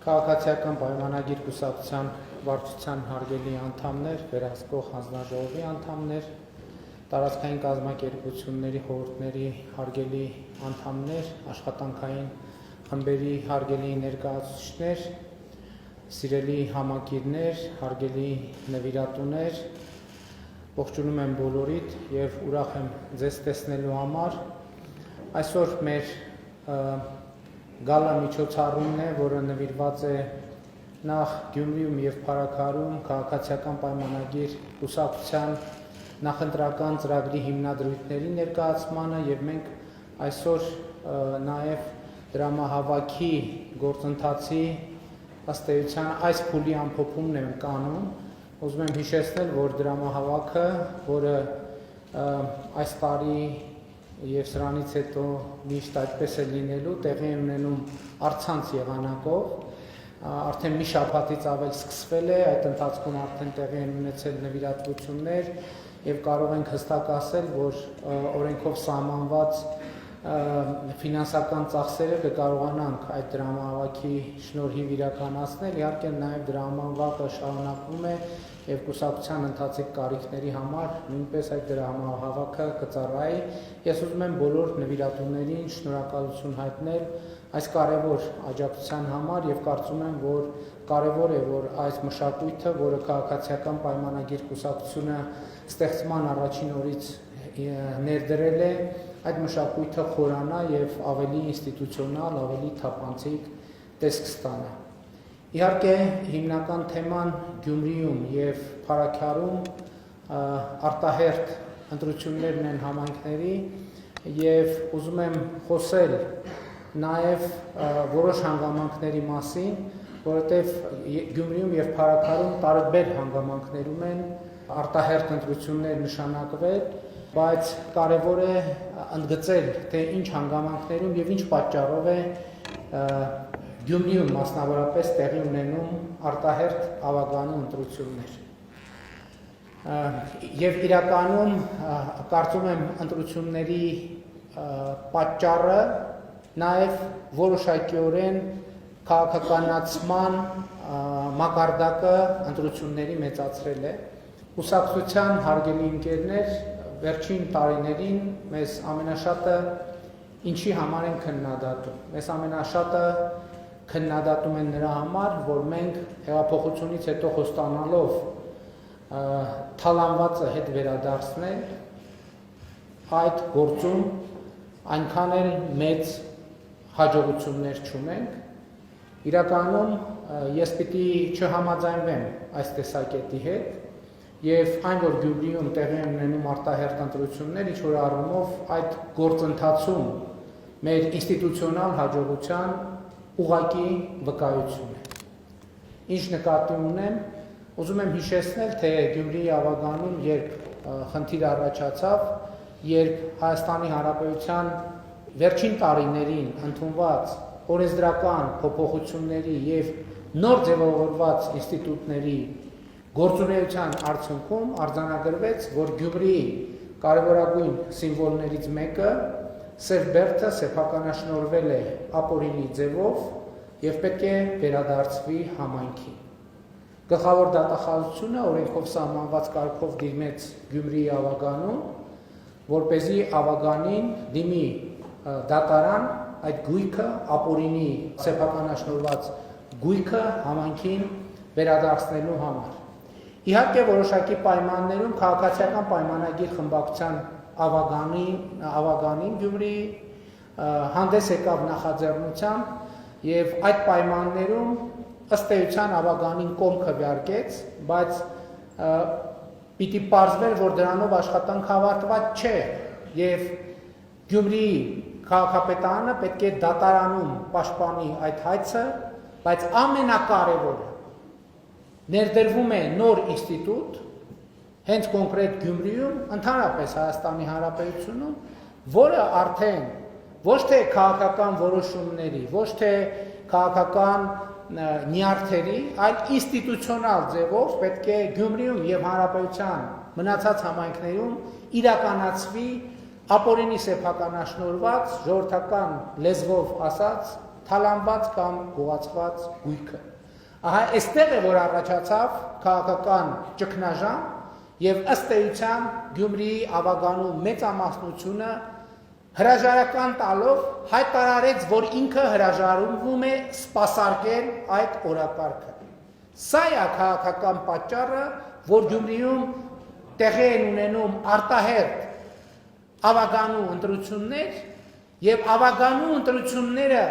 Քաղաքացիական պայմանագիր կուսակցության վարչության հարգելի անդամներ, վերահսկող հանձնաժողովի անդամներ, տարածքային կազմակերպությունների խորհուրդների հարգելի անդամներ, աշխատանքային խմբերի հարգելի ներկայացուցիչներ, սիրելի համակիրներ, հարգելի նվիրատուներ, ողջունում եմ բոլորիդ եւ ուրախ եմ ձեզ տեսնելու համար։ Այսօր մեր գալա միջոցառումն է, որը նվիրված է նախ Գյումրիում եւ Փարաքարում քաղաքացիական պայմանագիր կուսակցության նախընտրական ծրագրի հիմնադրույթների ներկայացմանը եւ մենք այսօր նաեւ դրամահավաքի գործընթացի ըստ էության այս փուլի ամփոփումն եմ կանում։ Ուզում եմ հիշեցնել, որ դրամահավաքը, որը այս տարի եւ սրանից հետո միշտ այդպես է լինելու, տեղի է ունենում առցանց եղանակով, արդեն մի շաբաթից ավել սկսվել է, այդ ընթացքում արդեն տեղի են ունեցել նվիրատվություններ եւ կարող ենք հստակ ասել, որ օրենքով սահմանված ֆինանսական ծախսերը կկարողանանք այդ դրամահավաքի շնորհիվ իրականացնել, իհարկե նաեւ դրամահավաքը շարունակվում է եւ կուսակցության ընթացիկ կարիքների համար նույնպես այդ դրամահավաքը կծառայի։ Ես ուզում եմ բոլոր նվիրատուներին շնորհակալություն հայտնել այս կարևոր աջակցության համար եւ կարծում եմ, որ կարևոր է, որ այս մշակույթը, որը քաղաքացիական պայմանագիր կուսակցությունը ստեղծման առաջին օրից ներդրել է, այդ մշակույթը խորանա եւ ավելի ինստիտուցիոնալ, ավելի թափանցիկ տեսք ստանա։ Իհարկե, հիմնական թեման Գյումրիում եւ Փարաքարում արտահերթ ընտրություններն են համայնքների եւ ուզում եմ խոսել նաեւ որոշ հանգամանքների մասին, որովհետեւ Գյումրիում եւ Փարաքարում տարբեր հանգամանքներում են արտահերթ ընտրություններ նշանակվել, բայց կարևոր է ընդգծել, թե ինչ հանգամանքներում եւ ինչ պատճառով է Գյումրիում մասնավորապես տեղի ունենում արտահերթ ավագանու ընտրություններ։ Եվ իրականում կարծում եմ ընտրությունների պատճառը նաև որոշակիորեն քաղաքականացման մակարդակը ընտրությունների մեծացրել է։ Կուսակցության հարգելի ընկերներ, վերջին տարիներին մեզ ամենաշատը ինչի համար են քննադատում։ Մեզ ամենաշատը քննադատում են նրա համար, որ մենք հեղափոխությունից հետո խոստանալով թալանվածը հետ վերադարձնել, այդ գործում այնքան էլ մեծ հաջողություններ չունենք։ Իրականում ես պիտի չհամաձայնվեմ այս տեսակետի հետ եւ այն, որ Գյումրիում տեղի են ունենում արտահերթ ընտրություններ, ինչ որ առումով այդ գործընթացում մեր ինստիտուցիոնալ հաջողության ուղղակի վկայություն է։ Ինչ նկատի ունեմ, ուզում եմ հիշեցնել, թե Գյումրիի ավագանում, երբ խնդիր առաջացավ, երբ Հայաստանի Հանրապետության վերջին տարիներին ընդունված օրենսդրական փոփոխությունների եւ նոր ձևավորված ինստիտուտների գործունեության արդյունքում արձանագրվեց, որ Գյումրիի կարևորագույն սիմվոլներից մեկը Սև բերդը սեփականաշնորհվել է ապօրինի ձևով եւ պետք է վերադարձվի համայնքին։ Գլխավոր դատախազությունը օրենքով սահմանված կարգով դիմեց Գյումրիի ավագանուն, որպեսզի ավագանին դիմի դատարան այդ գույքը ապօրինի սեփականաշնորհված գույքը համայնքին վերադարձնելու համար։ Իհարկե որոշակի պայմաններում քաղաքացիական պայմանագիր խմբակցության ավագանին Գյումրիի հանդես եկավ նախաձեռնությամբ եւ այդ պայմաններում ըստ էության ավագանին կողմ քվեարկեց, բայց պիտի պարզվեր, որ դրանով աշխատանք ավարտված չէ եւ Գյումրիի քաղաքապետարանը պետք է դատարանում պաշտպանի այդ հայցը, բայց ամենակարևորը ներդրվում է նոր ինստիտուտ, հենց կոնկրետ Գյումրիում, ընդհանրապես Հայաստանի Հանրապետությունում, որը արդեն ոչ թե քաղաքական որոշումների, ոչ թե քաղաքական նյարդերի, այլ ինստիտուցիոնալ ձևով պետք է Գյումրիում եւ Հանրապետության մնացած համայնքներում իրականացվի ապօրինի սեփականաշնորհված ժողովրդական լեզվով ասած թալանված կամ գողացված գույքը։ Ահա այստեղ է որ առաջացավ քաղաքական ճգնաժամ եւ ըստ էության Գյումրիի ավագանու մեծամասնությունը հրաժարական տալով հայտարարեց, որ ինքը հրաժարվում է սպասարկել այդ օրակարգը։ Սա է քաղաքական պատճառը, որ Գյումրիում տեղի են ունենում արտահերթ ավագանու ընտրություններ եւ ավագանու ընտրությունները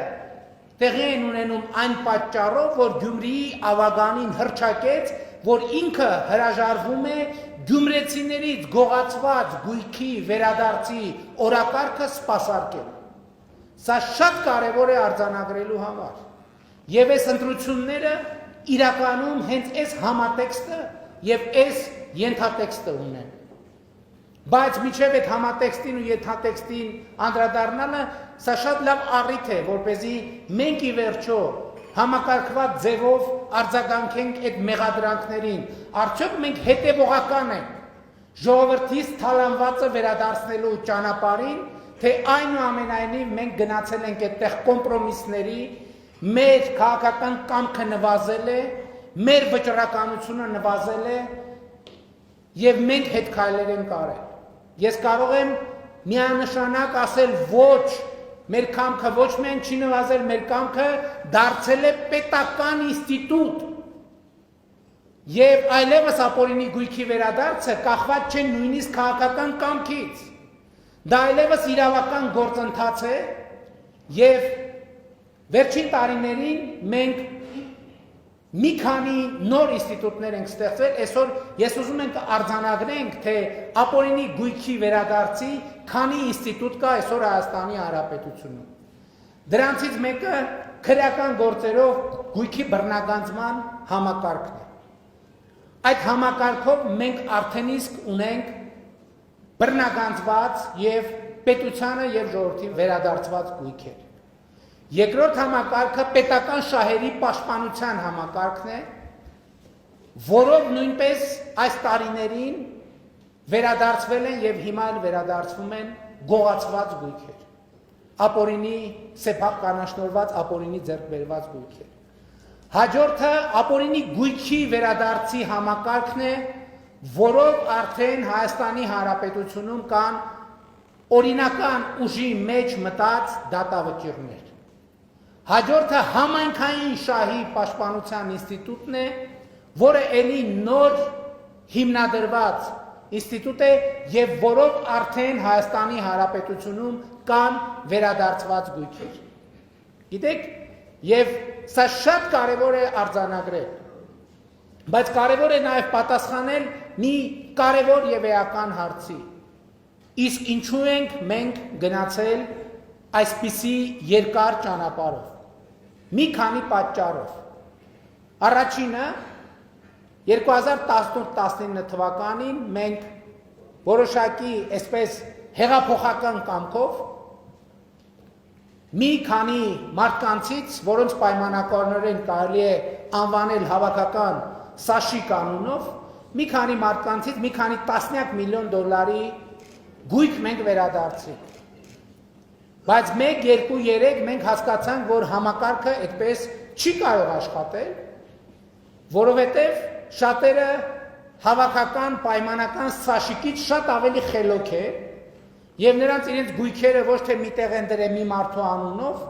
տեղի են ունենում այն պատճառով, որ Գյումրիի ավագանին հռչակեց, որ ինքը հրաժարվում է գյումրեցիներից գողացված գույքի վերադարձի օրակարգը սպասարկել։ Սա շատ կարևոր է արձանագրելու համար։ Եվ այս ընտրությունները իրականում հենց այս համատեքստը եւ այս ենթատեքստը ունեն։ Բայց միջև այդ համատեքստին ու ենթատեքստին անդրադառնալը սա շատ լավ առիթ է, որպեսզի մենք ի վերջո համակարգված ձևով արձագանքենք այդ մեղադրանքներին։ Արդյոք մենք հետևողական ենք ժողովրդից թալանվածը վերադարձնելու ճանապարհին, թե այնուամենայնիվ մենք գնացել ենք այդտեղ կոմպրոմիսների, մեր քաղաքական կամքը նվազել է, մեր վճռականությունը նվազել է եւ մենք հետ քայլեր ենք արել։ Ես կարող եմ միանշանակ ասել ոչ, մեր կամքը ոչ միայն չի նվազել, մեր կամքը դարձել է պետական ինստիտուտ եւ այլևս ապօրինի գույքի վերադարձը կախված չէ նույնիսկ քաղաքական կամքից։ Դա այլևս իրավական գործընթաց է եւ վերջին տարիներին մենք մի քանի նոր ինստիտուտներ ենք ստեղծել, այսօր ես ուզում եմ արձանագրենք, թե ապօրինի գույքի վերադարձի քանի ինստիտուտ կա այսօր Հայաստանի Հանրապետությունում։ Դրանցից մեկը քրեական գործերով գույքի բռնագանձման համակարգն է։ Այդ համակարգով մենք արդեն իսկ ունենք բռնագանձված եւ պետությանը եւ ժողովրդին վերադարձված գույքեր։ Երկրորդ համակարգը պետական շահերի պաշտպանության համակարգն է, որով նույնպես այս տարիներին վերադարձվել են եւ հիմա էլ վերադարձվում են գողացված գույքեր, ապօրինի սեփակ կանաչնորված ապօրինի ձեռք բերված գույքեր։ Հաջորդը ապօրինի գույքի վերադարձի համակարգն է, որով արդեն Հայաստանի Հանրապետությունում կան օրինական ուժի մեջ մտած դատավճիռներ։ Հաջորդը համայնքային շահի պաշտպանության ինստիտուտն է, որը ելի նոր հիմնադրված ինստիտուտ է եւ որով արդեն Հայաստանի Հանրապետությունում կան վերադարձված գույքեր։ Գիտեք, եւ սա շատ կարեւոր է արձանագրել, բայց կարեւոր է նաեւ պատասխանել մի կարեւոր եւ էական հարցի։ Իսկ ինչու ենք մենք գնացել այսպիսի երկար ճանապարհով։ Մի քանի պատճառով։ Առաջինը 2018-19 թվականին մենք որոշակի այսպես հեղափոխական կամքով մի քանի մարդկանցից, որոնց պայմանականորեն կարելի է անվանել հավաքական Սաշի կանոնով, մի քանի մարդկանցից մի քանի տասնյակ միլիոն դոլարի գույք մենք վերադարձրինք։ Բայց 1, 2, 3 մենք հասկացանք, որ համակարգը այդպես չի կարող աշխատել, որովհետև շատերը հավաքական պայմանական Սաշիկից շատ ավելի խելոք է եւ նրանց իրենց գույքերը ոչ թե միտեղ են դրել մի մարդու անունով,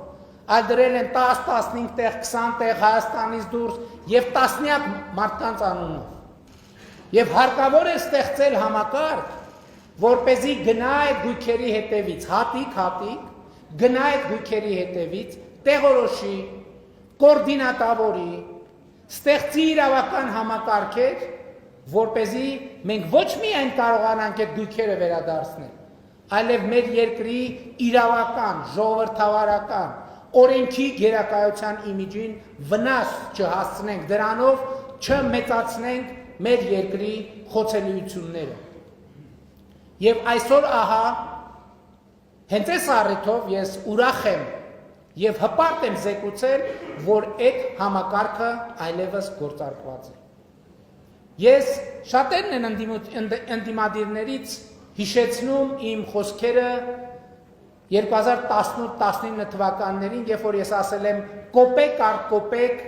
այլ դրել են 10, 15 տեղ, 20 տեղ Հայաստանից դուրս եւ տասնյակ մարդկանց անունով։ Եվ հարկավոր է ստեղծել համակարգ, որպեսզի գնա այդ գույքերի հետևից, հատիկ, գնա այդ գույքերի հետևից, տեղորոշի, կոորդինատավորի, ստեղծի իրավական համակարգեր, որպեսզի մենք ոչ միայն կարողանանք այդ գույքերը վերադարձնել, այլև մեր երկրի իրավական, ժողովրդավարական, օրենքի գերակայության իմիջին վնաս չհասցնենք, դրանով չմեծացնենք մեր երկրի խոցելիությունները։ Եվ այսօր ահա հենց այս առիթով ես ուրախ եմ եւ հպարտ եմ զեկուցել, որ այդ համակարգը այլևս գործարկված է։ Ես շատերն են ընդդիմադիրներից հիշեցնում իմ խոսքերը 2018-19 թվականներին, երբ որ ես ասել եմ կոպեկ առ կոպեկ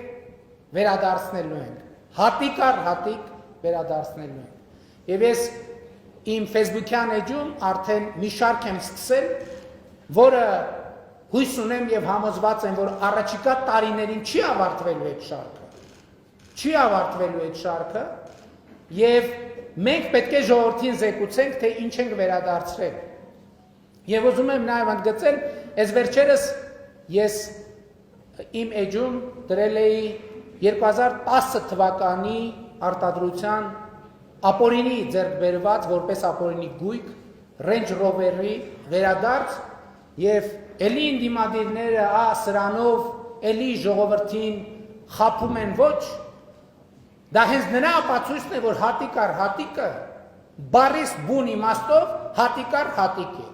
վերադարձնելու ենք, հատիկ առ հատիկ վերադարձնելու ենք։ Եվ ես իմ Facebook-յան էջում արդեն մի շարք եմ սկսել, որը հույս ունեմ եւ համոզված եմ, որ առաջիկա տարիներին չի ավարտվելու այդ շարքը, եւ մենք պետք է ժողովրդին զեկուցենք, թե ինչ ենք վերադարձրել։ Եվ ուզում եմ նաև ընդգծել, այս վերջերս ես իմ էջում դրել էի 2010 թվականի արտադրության ապօրինի ձեռք բերված որպես ապօրինի գույք Range Rover-ի վերադարձ եւ էլի ինդիմադիրները սրանով էլի ժողովրդին խափում են ոչ, դա հենց նրա ապացույցն է, որ հատիկ առ հատիկը բառիս բուն իմաստով հատիկ առ հատիկ է։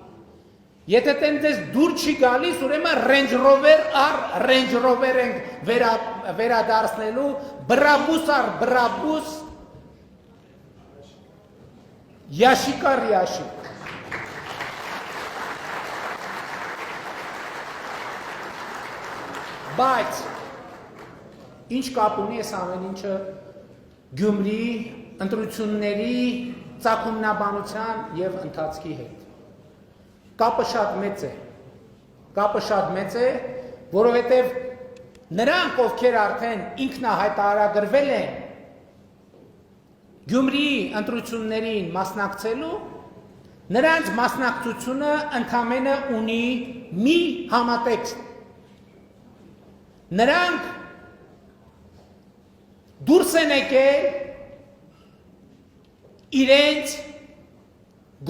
Եթե տենց դուր չի գալիս, ուրեմն Range Rover առ Range Rover ենք վերադարձնելու, բրաբուս առ բրաբուս, յաշիկ առ յաշիկ։ Բայց ինչ կապ ունի այս ամեն ինչը Գյումրիի ընտրությունների ծագումնաբանության եւ ընթացքի հետ։ Կապը շատ մեծ է, որովհետև նրանք, ովքեր արդեն ինքնահայտարարագրվել են Գյումրիի ընտրություններին մասնակցելու, նրանց մասնակցությունը ընդամենը ունի մի համատեքստ։ Նրանք դուրս են եկել իրենց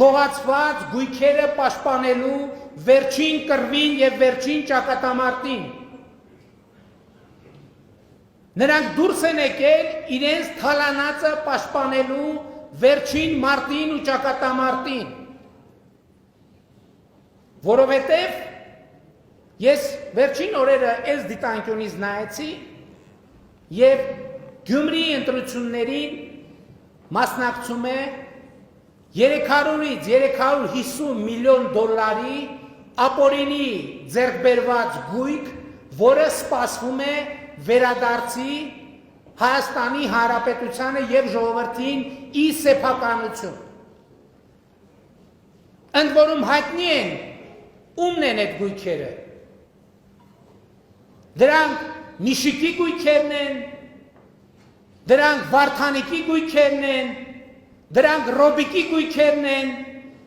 գողացված գույքերը պաշտպանելու վերջին կռվին եւ վերջին ճակատամարտին։ Նրանք դուրս են եկել իրենց թալանածը պաշտպանելու վերջին մարտին ու ճակատամարտին։ Որովհետեւ ես վերջին օրերը այս դիտանկյունից նայեցի եւ Գյումրիի ընտրություններին մասնակցում է 300-ից 350 միլիոն դոլարի ապօրինի ձեռք բերված գույք, որը սպասվում է վերադարձի Հայաստանի Հանրապետությանը եւ ժողովրդին ի սեփականություն։ Ընդ որում հայտնի են ումն են այդ գույքերը։ Դրանք Միշիկի գույքերն են, դրանք Վարդանիկի գույքերն են, դրանք Ռոբիկի գույքերն են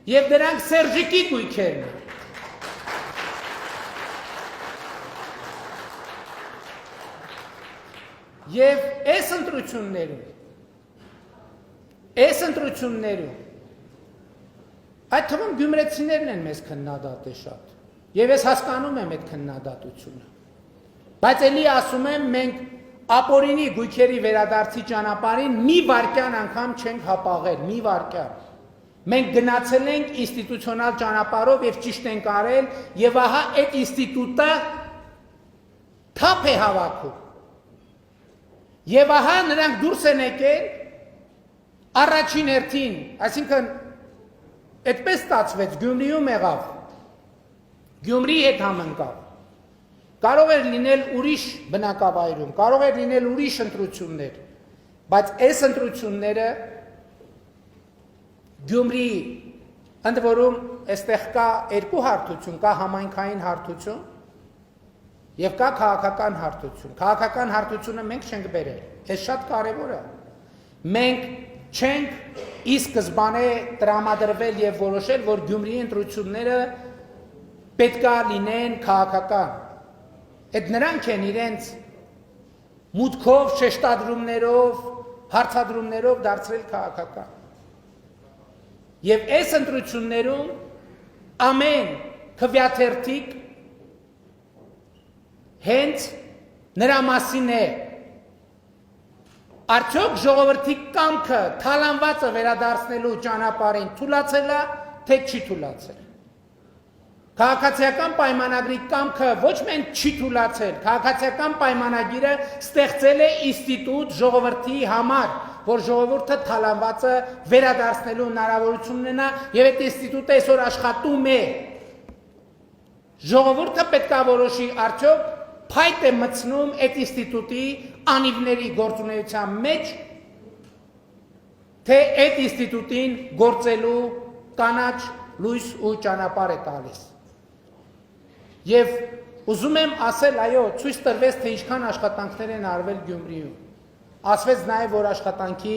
եւ դրանք Սերժիկի գույքերն են։ Եվ այս ընտրություններում այդ թվում գյումրեցիներն են մեզ քննադատել շատ։ Եվ ես հասկանում եմ այդ քննադատությունը։ Բայց էլի ասում եմ, մենք ապօրինի գույքերի վերադարձի ճանապարհին մի վայրկյան անգամ չենք հապաղել, մի վայրկյան։ Մենք գնացել ենք ինստիտուցիոնալ ճանապարհով եւ ճիշտ ենք արել, եւ ահա այդ ինստիտուտը թափ է հավաքում։ Եվ ահա նրանք դուրս են եկել առաջին հերթին, այսինքն այդպես ստացվեց, Գյումրիում եղավ, Գյումրիի հետ համընկավ։ Կարող էր լինել ուրիշ բնակավայրում, կարող էր լինել ուրիշ ընտրություններ, բայց այս ընտրությունները Գյումրիի, ընդ որում այստեղ կա երկու հարթություն, կա համայնքային հարթություն եւ կա քաղաքական հարթություն։ Քաղաքական հարթությունը մենք չենք բերել, այս շատ կարեւոր է։ Մենք չենք ի սկզբանե տրամադրվել եւ որոշել, որ Գյումրիի ընտրությունները պետքա լինեն քաղաքական։ Այդ նրանք են իրենց մուտքով, շեշտադրումներով, հարցադրումներով դարձրել քաղաքական։ Եվ այս ընտրություններում ամեն քվյաթերթիկ հենց նրա մասին է։ Արդյոք ժողովրդի կամքը թալանվածը վերադարձնելու ճանապարհին թուլացել է, թե չի թուլացել։ Քաղաքացիական պայմանագրի կամքը ոչ միայն չի թուլացել, քաղաքացիական պայմանագիրը ստեղծել է ինստիտուտ ժողովրդի համար, որ ժողովուրդը թալանվածը վերադարձնելու հնարավորություն ունենա, եւ այդ ինստիտուտը այսօր աշխատում է։ Ժողովուրդը պետք է որոշի արդյոք փայտ է մտցնում այդ ինստիտուտի անիվների գործունեության մեջ, թե այդ ինստիտուտին գործելու կանաչ լույս ու ճանապարհ է տալիս։ Եվ ուզում եմ ասել, այո, ցույց տրվեց, թե ինչքան աշխատանքներ են արվել Գյումրիում։ Ասվեց նաև, որ աշխատանքի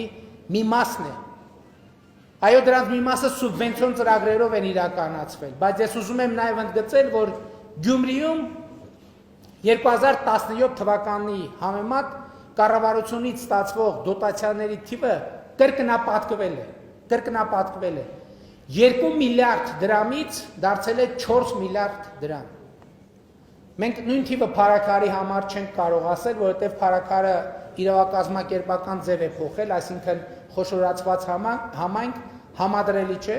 մի մասն է։ Այո, դրանց մի մասը սուբվենցիոն ծրագրերով են իրականացվել, բայց ես ուզում եմ նաև ընդգծել, որ Գյումրիում 2017 թվականի համեմատ կառավարությունից ստացվող դոտացիաների թիվը կրկնապատկվել է։ 2 միլիարդ դրամից դարձել է 4 միլիարդ դրամ։ Մենք նույն թիվը փարաքարի համար չենք կարող ասել, որովհետև փարաքարը իրավակազմակերպական ձև է փոխել, այսինքն խոշորացված համայնք համադրելի չէ,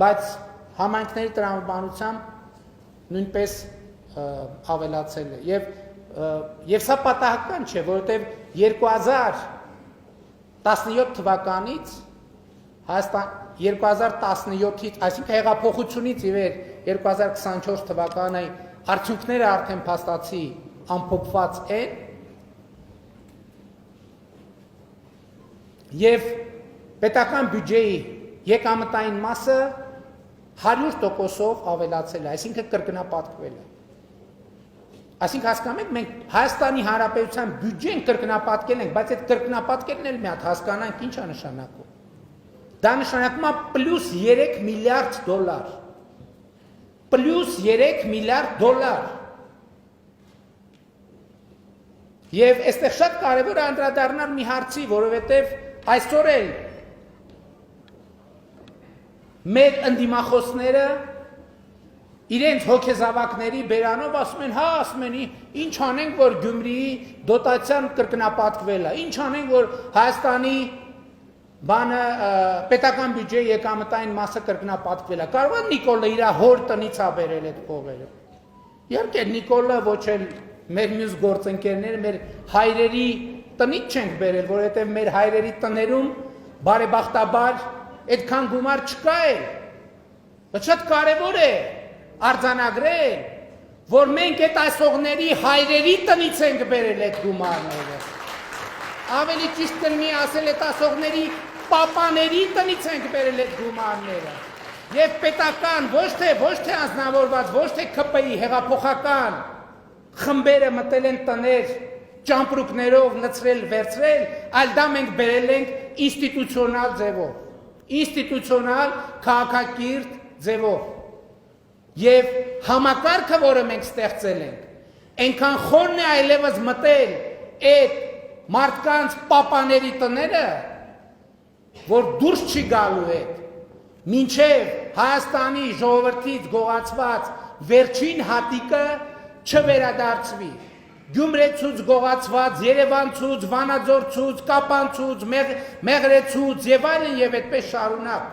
բայց համայնքների տրամաբանությամբ նույնպես ավելացել է։ Եվ սա պատահական չէ, որովհետև 2017 թվականից 2017-ից, այսինքն հեղափոխությունից ի վեր 2024 թվականի արդյունքները արդեն փաստացի ամփոփված են եւ պետական բյուջեի եկամտային մասը 100%-ով ավելացել է, այսինքն կրկնապատկվել է։ Այսինքն հասկանում եք, մենք Հայաստանի Հանրապետության բյուջեն կրկնապատկել ենք, բայց այդ կրկնապատկելն էլ մի հատ հասկանանք ինչ է նշանակում։ Դա նշանակում է պլյուս 3 միլիարդ դոլար։ Պլյուս 3 միլիարդ դոլար։ Եվ այստեղ շատ կարևոր է անդրադառնալ մի հարցի, որովհետև այսօր էլ մեր ընդդիմախոսները իրենց հոգեզավակների բերանով ասում են, ինչ անենք, որ Գյումրիի դոտացիան կրկնապատկվել է, ինչ անենք, որ Հայաստանի պետական բյուջեի եկամտային մասը կրկնապատկվել է։ Կարող է Նիկոլը իր հոր տնից է բերել այդ փողերը։ Իհարկե Նիկոլը ոչ էլ մեր մյուս գործընկերները, մեր հայրերի տնից չենք բերել, որովհետև մեր հայրերի տներում բարեբախտաբար այդքան գումար չկա է։ Բայց շատ կարևոր է արձանագրել, որ մենք այդ այսօղների հայրերի տնից ենք բերել այդ գումարները։ Ավելի ճիշտ կլինի ասել այդ ասողների պապաների տնից ենք բերել այդ գումարները։ Եվ պետական, ոչ թե անձնավորված, ոչ թե ՔՊ-ի հեղափոխական խմբերը մտել են տներ ճամպրուկներով լցրել, վերցրել, այլ դա մենք բերել ենք ինստիտուցիոնալ ձևով, ինստիտուցիոնալ քաղաքակիրթ ձևով։ Եվ համակարգը, որը մենք ստեղծել ենք, այնքան խորն է այլևս մտել այդ մարդկանց պապաների տները, որ դուրս չի գալու հետ, մինչև Հայաստանի ժողովրդից գողացված վերջին հատիկը չվերադարձվի։ Գյումրեցուց գողացված, Երևանցուց, Վանաձորցուց, Կապանցուց, Մեղրեցուց եւ այլն եւ այդպես շարունակ։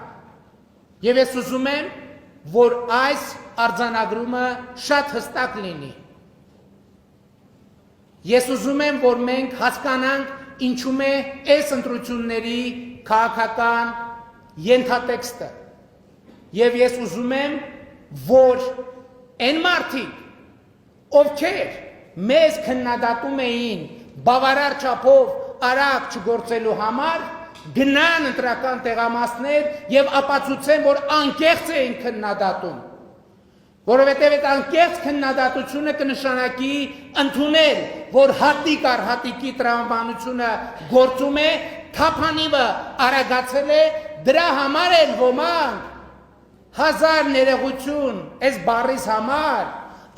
Եվ ես ուզում եմ, որ այս արձանագրումը շատ հստակ լինի։ Ես ուզում եմ, որ մենք հասկանանք ինչու է այս ընտրությունների քաղաքական ենթատեքստը։ Եվ ես ուզում եմ, որ այն մարդիկ, ովքեր մեզ քննադատում էին բավարար չափով արագ չգործելու համար, գնան ընտրական տեղամասներ եւ ապացուցեն, որ անկեղծ էին քննադատում։ Որովհետև այդ անկեղծ քննադատությունը կնշանակի ընդունել, որ հատիկ առ հատիկի տրամաբանությունը գործում է, թափանիվը արագացել է, դրա համար են ոմանք հազար ներողություն այս բառիս համար,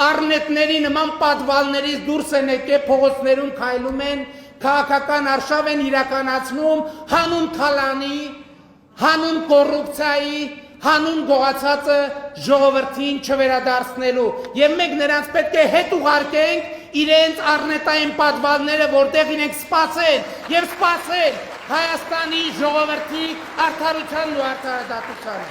առնետների նման պատվալներից դուրս են եկել, փողոցներում քայլում են, քաղաքական արշավ են իրականացնում հանուն թալանի, հանուն կոռուպցիայի, հանուն գողացածը ժողովրդին չվերադարձնելու եւ մենք նրանց պետք է հետ ուղարկենք իրենց առնետային պատվալները, որտեղ իրենք սպասեն եւ սպասեն Հայաստանի ժողովրդի արդարությանն ու արդարադատությանը։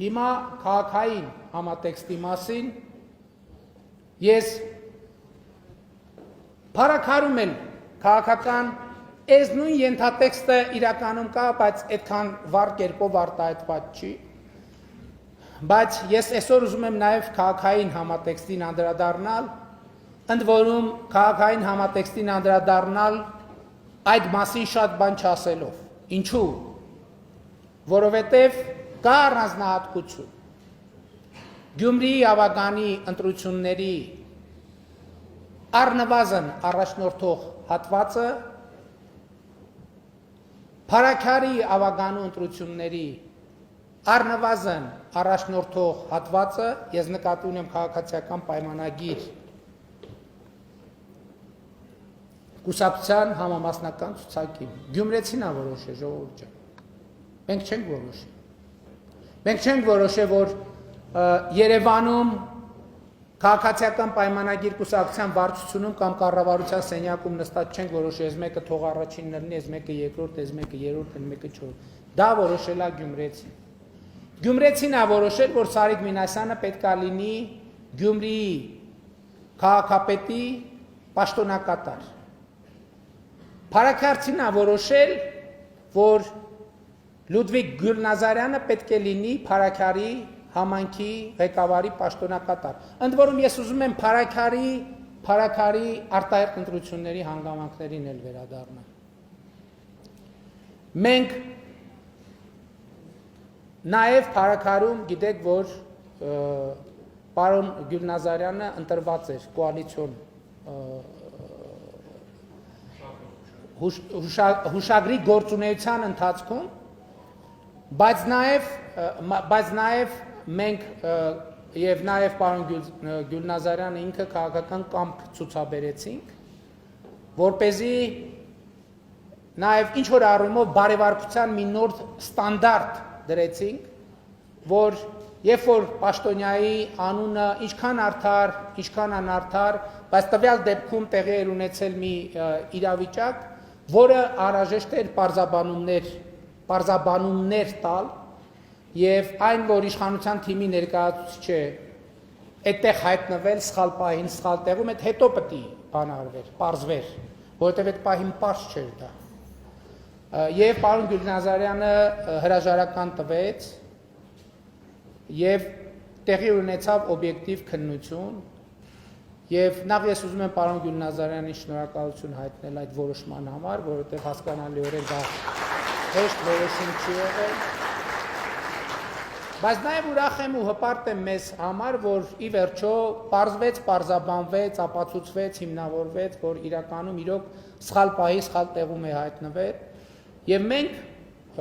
Հիմա քաղաքային համատեքստի մասին ես փառաքարում եմ քաղաքական Այս նույն ենթատեքստը իրականում կա, բայց այդքան վառ կերպով արտահայտված չի։ Բայց ես այսօր ուզում եմ նաև քաղաքային համատեքստին անդրադառնալ, ընդ որում քաղաքային համատեքստին անդրադառնալ այդ մասին շատ բան չասելով։ Ինչու՞։ Որովհետև կա առանձնահատկություն։ Գյումրիի ավագանի ընտրությունների առնվազն առաջնորդող հատվածը, Փարաքարի ավագանու ընտրությունների առնվազն առաջնորդող հատվածը, ես նկատի ունեմ քաղաքացիական պայմանագիր կուսակցության համամասնական ցուցակի։ Գյումրեցին է որոշել, ժողովուրդ ջան։ Մենք չենք որոշել։ Մենք չենք որոշել, որ Երևանում քաղաքացիական պայմանագիր կուսակցության վարչությունում կամ կառավարության սենյակում նստած չենք որոշել, այս մեկը թող առաջինն լինի, այս մեկը երկրորդ, այս մեկը երրորդ, այս մեկը չորրորդ։ Դա որոշել է Գյումրեցին։ Գյումրեցին է որոշել, որ Սարիկ Մինասյանը պետք է լինի Գյումրիի քաղաքապետի պաշտոնակատար։ Փարաքարցին է որոշել, որ Լուդվիգ Գյուլնազարյանը պետք է լինի Փարաքարի համայնքի ղեկավարի պաշտոնակատար։ Ընդ որում ես ուզում եմ Փարաքարի արտահերթ ընտրությունների հանգամանքներին էլ վերադառնալ։ Մենք նաև Փարաքարում գիտեք, որ պարոն Գյուլնազարյանը ընտրված էր կոալիցիոն հուշագրի գործունեության ընթացքում, բայց նաև մենք եւ նաև պարոն Գյուլնազարյանը ինքը քաղաքական կամք ցուցաբերեցինք, որպեսզի նաև ինչ որ առումով բարեվարկության մի նոր ստանդարտ դրեցինք, որ երբ որ պաշտոնյայի անունը ինչքան արդար, ինչքան անարդար, բայց տվյալ դեպքում տեղի էր ունեցել մի իրավիճակ, որը անհրաժեշտ էր պարզաբանումներ տալ, եւ այն, որ իշխանության թիմի ներկայացուցիչը այդտեղ հայտնվել սխալ պահին, սխալ տեղում, այդ հետո պետք է բանարվեր, պարզվեր, որովհետեւ այդ պահին պարզ չէր դա։ Եվ պարոն Գյուլնազարյանը հրաժարական տվեց եւ տեղի ունեցավ օբյեկտիվ քննություն եւ նախ ես ուզում եմ պարոն Գյուլնազարյանին շնորհակալություն հայտնել այդ որոշման համար, որովհետեւ հասկանալիորեն դա հեշտ որոշում չի եղել։ Բայց նաև ուրախ եմ ու հպարտ եմ մեզ համար, որ ի վերջո պարզվեց, պարզաբանվեց, ապացուցվեց, հիմնավորվեց, որ իրականում իրոք սխալ պահի, սխալ տեղում է հայտնվել, եւ մենք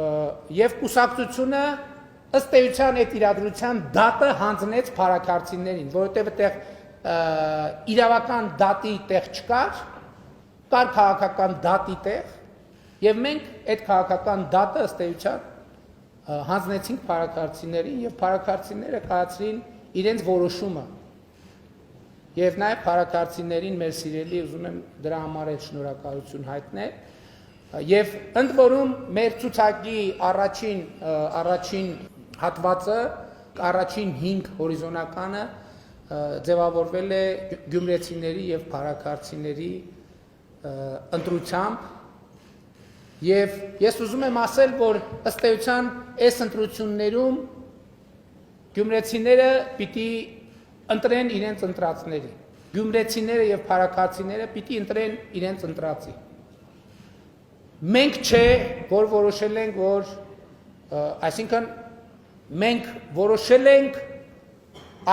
եւ կուսակցությունը ըստ էության այդ իրադրության դատը հանձնեց փարաքարցիներին, որովհետեւ այդտեղ իրավական դատի տեղ չկար, կար քաղաքական դատի տեղ, եւ մենք այդ քաղաքական դատը ըստ էության հանձնեցինք փարաքարցիներին եւ փարաքարցիները կայացրին իրենց որոշումը եւ նաեւ փարաքարցիներին մեր սիրելի ուզում եմ դրա համար էլ շնորհակալություն հայտնել եւ ընդ որում մեր ցուցակի առաջին հատվածը առաջին 5 հորիզոնականը ձևավորվել է գյումրեցիների եւ փարաքարցիների ընտրությամբ Եվ ես ուզում եմ ասել, որ ըստ էության այս ընտրություններում գյումրեցիները պիտի ընտրեն իրենց ընտրածների։ Գյումրեցիները եւ փարաքարցիները պիտի ընտրեն իրենց ընտրածի։ Մենք չէ, որ որոշել ենք, որ այսինքն մենք որոշել ենք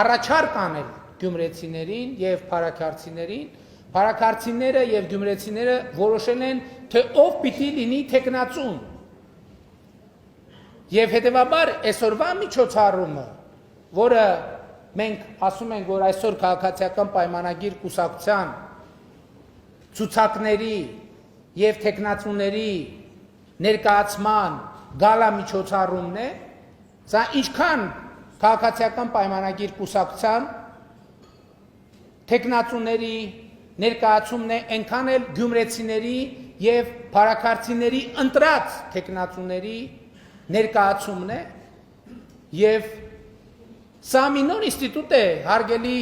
առաջարկ անել գյումրեցիներին եւ փարաքարցիներին, փարաքարցիները եւ գյումրեցիները որոշել են թե ով պիտի լինի տեխնացուն։ Եվ հետևաբար այսօրվա միջոցառումը, որը մենք ասում ենք, որ այսօր քաղաքացիական պայմանագիր կուսակցության ցուցակների եւ տեխնացուների ներկայացման գալա միջոցառումն է, սա ինչքան քաղաքացիական պայմանագիր կուսակցության տեխնացուների ներկայացումն է, այնքան էլ գյումրեցիների եւ փարաքարցիների ընտրած տեխնացուների ներկայացումն է եւ սա մի նոր ինստիտուտ է հարգելի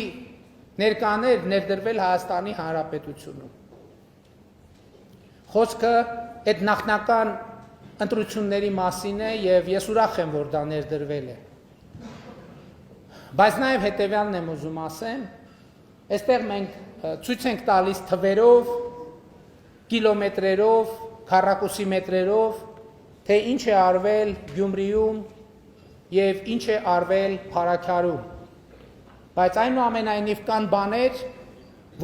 ներկաներ ներդրվել Հայաստանի Հանրապետությունում։ Խոսքը այդ նախնական ընտրությունների մասին է եւ ես ուրախ եմ, որ դա ներդրվել է։ Բայց նաեւ հետեւյալն եմ ուզում ասեմ, այստեղ մենք ցույց ենք տալիս թվերով, կիլոմետրերով, քառակուսի մետրերով, թե ինչ է արվել Գյումրիում եւ ինչ է արվել Փարաքարում։ Բայց այնուամենայնիվ կան բաներ,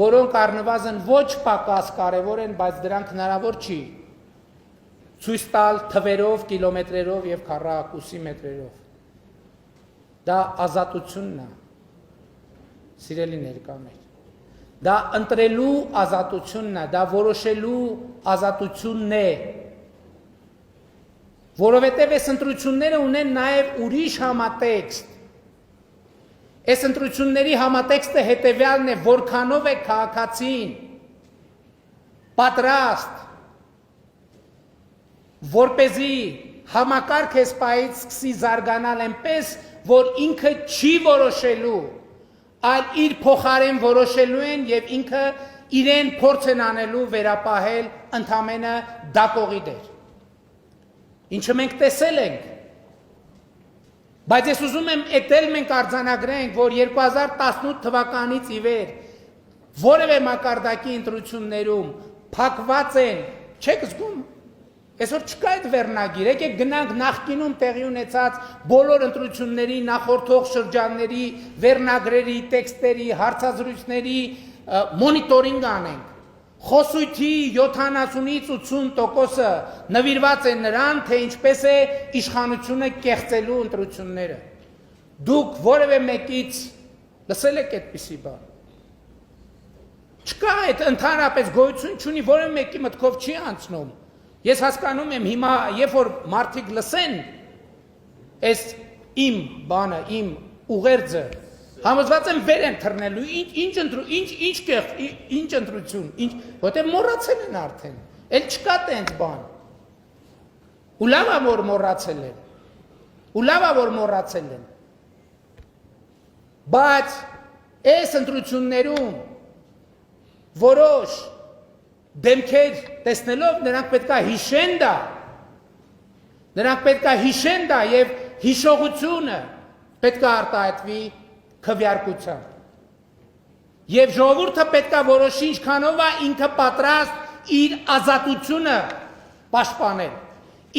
որոնք առնվազն ոչ պակաս կարևոր են, բայց դրանք հնարավոր չի ցույց տալ թվերով, կիլոմետրերով եւ քառակուսի մետրերով։ Դա ազատությունն է, սիրելի ներկաներ։ Դա ընտրելու ազատությունն է, դա որոշելու ազատությունն է։ Որովհետև այս ընտրությունները ունեն նաև ուրիշ համատեքստ։ Այս ընտրությունների համատեքստը հետևյալն է, որքանով է քաղաքացին պատրաստ, որպեսզի համակարգ էսպայից սկսի զարգանալ այնպես, որ ինքը չի որոշելու, այլ իր փոխարեն որոշելու են եւ ինքը իրեն փորձ են անելու վերապահել ընդամենը դակողի դեր։ Ինչը մենք տեսել ենք, բայց ես ուզում եմ էտել մենք արձանագրենք, որ 2018 թվականից ի վեր որևէ մակարդակի ընտրություններում փակված են, չեք զգում, այսօր չկա այդ վերնագիր, եկեք գնանք նախկինում տեղի ունեցած բոլոր ընտրությունների, նախորդող շրջանների, վերնագրերի, տեքստերի, հարցազրույցների մոնիտորինգ անենք։ Խոսույթի 70-ից 80%-ը նվիրված է նրան, թե ինչպես է իշխանությունը կեղծելու ընտրությունները։ Դուք որևէ մեկից լսել եք այդպիսի բան։ Չկա այդ ընդհանրապես գոյություն չունի, որևէ մեկի մտքով չի անցնում։ Ես հասկանում եմ հիմա, երբ որ մարդիկ լսեն այս իմ բանը, իմ ուղերձը, համոզված եմ վեր են թռնելու, ինչ ընտրություն, որտեղ մոռացել են արդեն, էլ չկա տենց բան։ Ու լավ է, որ մոռացել են։ Բայց այս ընտրություններում որոշ դեմքեր տեսնելով նրանք պետք է հիշեն դա եւ հիշողությունը պետք է արտահայտվի քվեարկությամբ։ Եվ ժողովուրդը պետք է որոշի ինչքանով է ինքը պատրաստ իր ազատությունը պաշտպանել,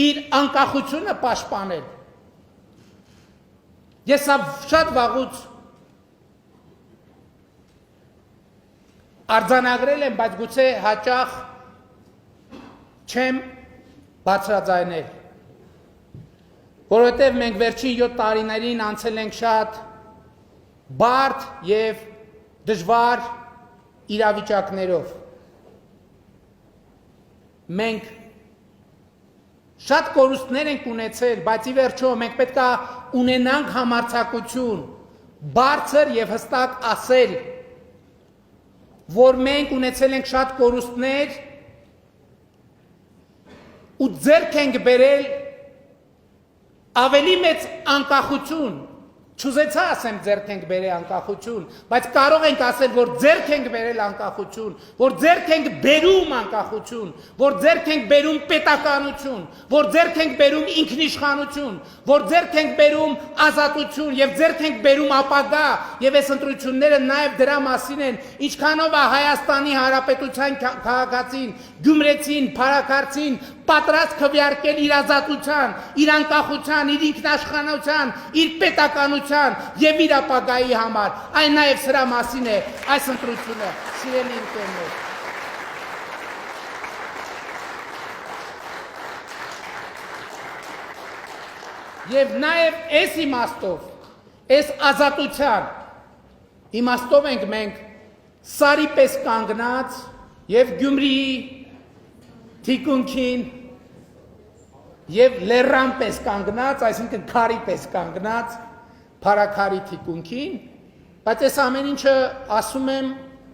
իր անկախությունը պաշտպանել։ Ես շատ վաղուց արձանագրել եմ, բայց գուցե հաճախ չեմ բարձրաձայնել, որովհետև մենք վերջին 7 տարիներին անցել ենք շատ բարդ եւ դժվար իրավիճակներով։ Մենք շատ կորուստներ ենք ունեցել, բայց ի վերջո մենք պետք է ունենանք համարձակություն, բարձր եւ հստակ ասել, որ մենք ունեցել ենք շատ կորուստներ ու ձեռք ենք բերել ավելի մեծ անկախություն, չուզեցա ասեմ ձեռք ենք բերել անկախություն, բայց կարող ենք ասել, որ ձեռք ենք բերել անկախություն, որ ձեռք ենք բերում անկախություն, որ ձեռք ենք բերում պետականություն, որ ձեռք ենք բերում ինքնիշխանություն, որ ձեռք ենք բերում ազատություն եւ ձեռք ենք բերում ապագա, եւ այս ընտրությունները նաեւ դրա մասին են, ինչքանով է Հայաստանի Հանրապետության քաղաքացին, գյումրեցին, փարաքարցին պատրաստ քվեարկել իր ազատության, իր անկախության, իր ինքնաշխանության, իր պետականության եւ իր ապագայի համար։ Այն նաեւ սրա մասին է այս ընտրությունը, սիրելի ընկերներ։ Եվ նաեւ այս իմաստով, այս ազատության իմաստով ենք մենք սարի պես կանգնած եւ Գյումրիի թիկունքին եւ լեռան պես կանգնած, այսինքն քարի պես կանգնած, Փարաքարի թիկունքին, բայց այս ամեն ինչը ասում եմ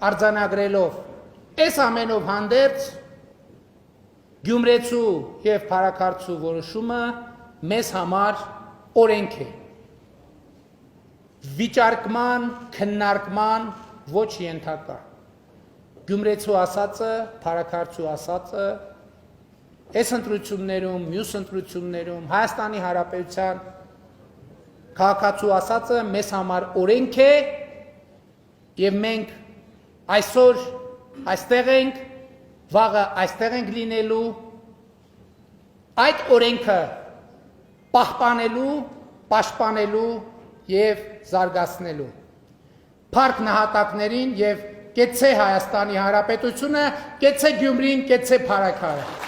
արձանագրելով, այս ամենով հանդերձ Գյումրեցու եւ Փարաքարցու որոշումը մեզ համար օրենք է, վիճարկման, քննարկման ոչ ենթակա։ Գյումրեցու ասածը, Փարաքարցու ասածը այս ընտրություններում, մյուս ընտրություններում Հայաստանի Հանրապետության քաղաքացու ասածը մեզ համար օրենք է եւ մենք այսօր այստեղ ենք, վաղը այստեղ ենք լինելու, այդ օրենքը պահպանելու, պաշտպանելու եւ զարգացնելու։ Փառք նահատակներին եւ կեցցե Հայաստանի Հանրապետությունը, կեցցե Գյումրին, կեցցե Փարաքարը։